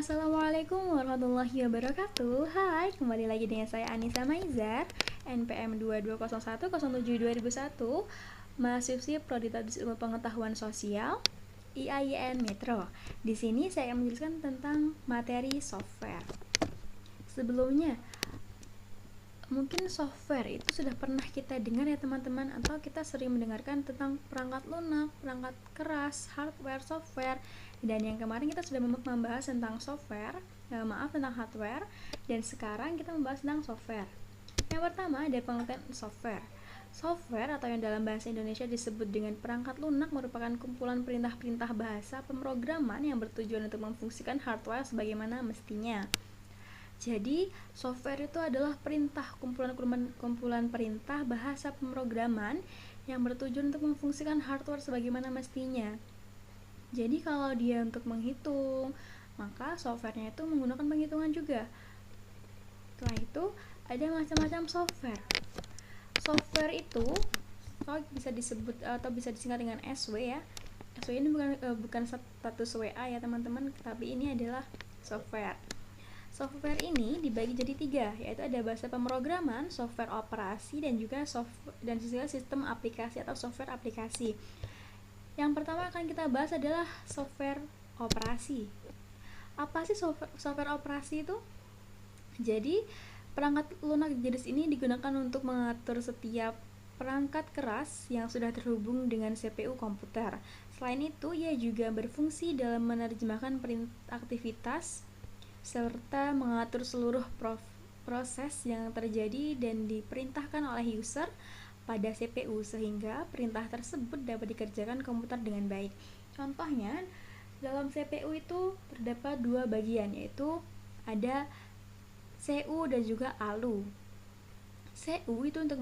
Assalamualaikum warahmatullahi wabarakatuh. Hai, kembali lagi dengan saya Anissa Maizar, NPM 2201072001, mahasiswi Prodi Tadbis Ilmu Pengetahuan Sosial, IAIN Metro. Di sini saya akan menjelaskan tentang materi software. Sebelumnya, mungkin software itu sudah pernah kita dengar ya teman-teman, atau kita sering mendengarkan tentang perangkat lunak, perangkat keras, hardware, software. Dan yang kemarin kita sudah membahas tentang tentang hardware, dan sekarang kita membahas tentang software. Yang pertama ada pengertian software. Software atau yang dalam bahasa Indonesia disebut dengan perangkat lunak merupakan kumpulan perintah-perintah bahasa pemrograman yang bertujuan untuk memfungsikan hardware sebagaimana mestinya. Jadi, software itu adalah kumpulan perintah bahasa pemrograman yang bertujuan untuk memfungsikan hardware sebagaimana mestinya. Jadi, kalau dia untuk menghitung, maka softwarenya itu menggunakan penghitungan juga. Setelah itu, ada macam-macam software. Software itu bisa disebut atau bisa disingkat dengan SW ya. SW ini bukan status WA ya teman-teman, tapi ini adalah software. Software ini dibagi jadi 3, yaitu ada bahasa pemrograman, software operasi, dan juga sistem aplikasi atau software aplikasi. Yang pertama akan kita bahas adalah software operasi. Apa sih software operasi itu? Jadi, perangkat lunak jenis ini digunakan untuk mengatur setiap perangkat keras yang sudah terhubung dengan CPU komputer. Selain itu, ia juga berfungsi dalam menerjemahkan aktivitas serta mengatur seluruh proses yang terjadi dan diperintahkan oleh user pada CPU sehingga perintah tersebut dapat dikerjakan komputer dengan baik. Contohnya, dalam CPU itu terdapat 2 bagian, yaitu ada CU dan juga ALU. CU itu untuk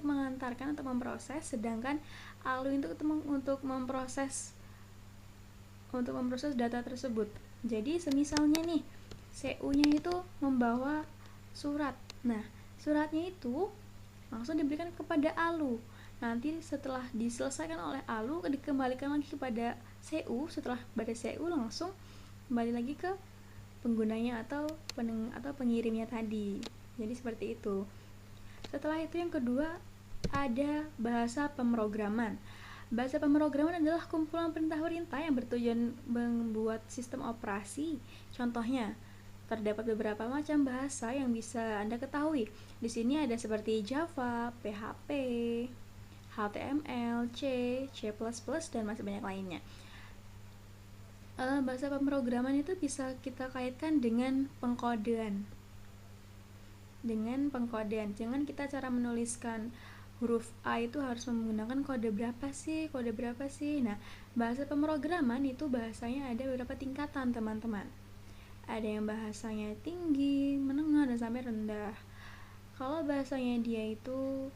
mengantarkan atau memproses, sedangkan ALU itu untuk memproses data tersebut. Jadi semisalnya nih, CU-nya itu membawa surat. Nah, suratnya itu langsung diberikan kepada ALU. Nanti setelah diselesaikan oleh ALU, dikembalikan lagi kepada CU. Setelah pada CU langsung kembali lagi ke penggunanya atau pengirimnya tadi. Jadi seperti itu. Setelah itu yang kedua ada bahasa pemrograman. Bahasa pemrograman adalah kumpulan perintah-perintah yang bertujuan membuat sistem operasi. Contohnya, terdapat beberapa macam bahasa yang bisa Anda ketahui. Di sini ada seperti Java, PHP, HTML, C++, dan masih banyak lainnya. Bahasa pemrograman itu bisa kita kaitkan dengan pengkodean. Jangan kita cara menuliskan huruf A itu harus menggunakan kode berapa sih. Nah, bahasa pemrograman itu bahasanya ada beberapa tingkatan teman-teman. Ada yang bahasanya tinggi, menengah, dan sampai rendah. Kalau bahasanya dia itu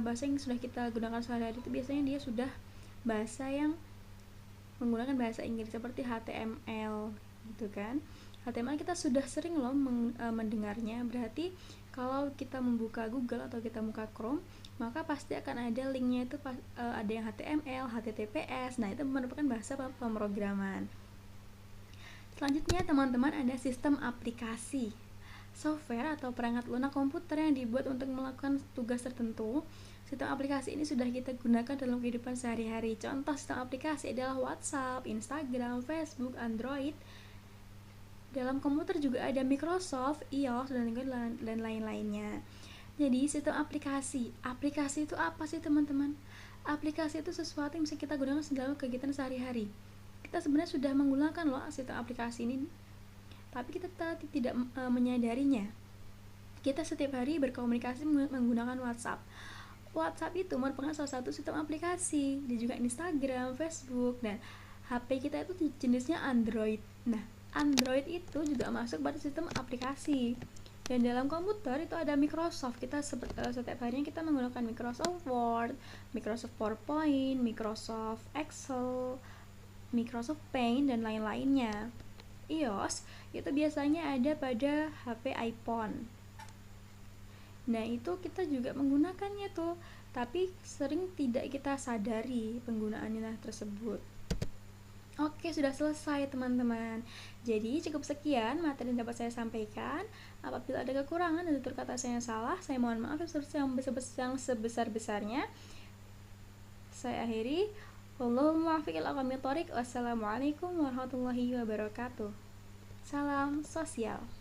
bahasa yang sudah kita gunakan sehari-hari itu biasanya dia sudah bahasa yang menggunakan bahasa Inggris seperti HTML gitu kan. HTML kita sudah sering loh mendengarnya. Berarti kalau kita membuka Google atau kita buka Chrome, maka pasti akan ada linknya itu ada yang HTML, HTTPS. Nah, itu merupakan bahasa pemrograman. Selanjutnya teman-teman ada sistem aplikasi. Software atau perangkat lunak komputer yang dibuat untuk melakukan tugas tertentu. Sistem aplikasi ini sudah kita gunakan dalam kehidupan sehari-hari. Contoh sistem aplikasi adalah WhatsApp, Instagram, Facebook, Android. Dalam komputer juga ada Microsoft, iOS, dan lain-lainnya. Jadi sistem aplikasi itu apa sih teman-teman? Aplikasi itu sesuatu yang bisa kita gunakan dalam kegiatan sehari-hari. Kita sebenarnya sudah menggunakan loh sistem aplikasi ini, tapi kita tidak menyadarinya. Kita setiap hari berkomunikasi menggunakan WhatsApp. WhatsApp itu merupakan salah satu sistem aplikasi. Dia juga Instagram, Facebook, dan HP kita itu jenisnya Android. Nah, Android itu juga masuk pada sistem aplikasi. Dan dalam komputer itu ada Microsoft. Kita setiap harinya kita menggunakan Microsoft Word, Microsoft PowerPoint, Microsoft Excel, Microsoft Paint, dan lain-lainnya. iOS itu biasanya ada pada HP iPhone. Nah, itu kita juga menggunakannya tuh, tapi sering tidak kita sadari penggunaannya tersebut. Oke, sudah selesai teman-teman. Jadi cukup sekian materi yang dapat saya sampaikan. Apabila ada kekurangan dan tutur kata saya yang salah, saya mohon maaf yang sebesar-besarnya. Saya akhiri. Wallahul muwaffiq ila aqwamit thoriq. Wassalamualaikum warahmatullahi wabarakatuh. Salam sosial.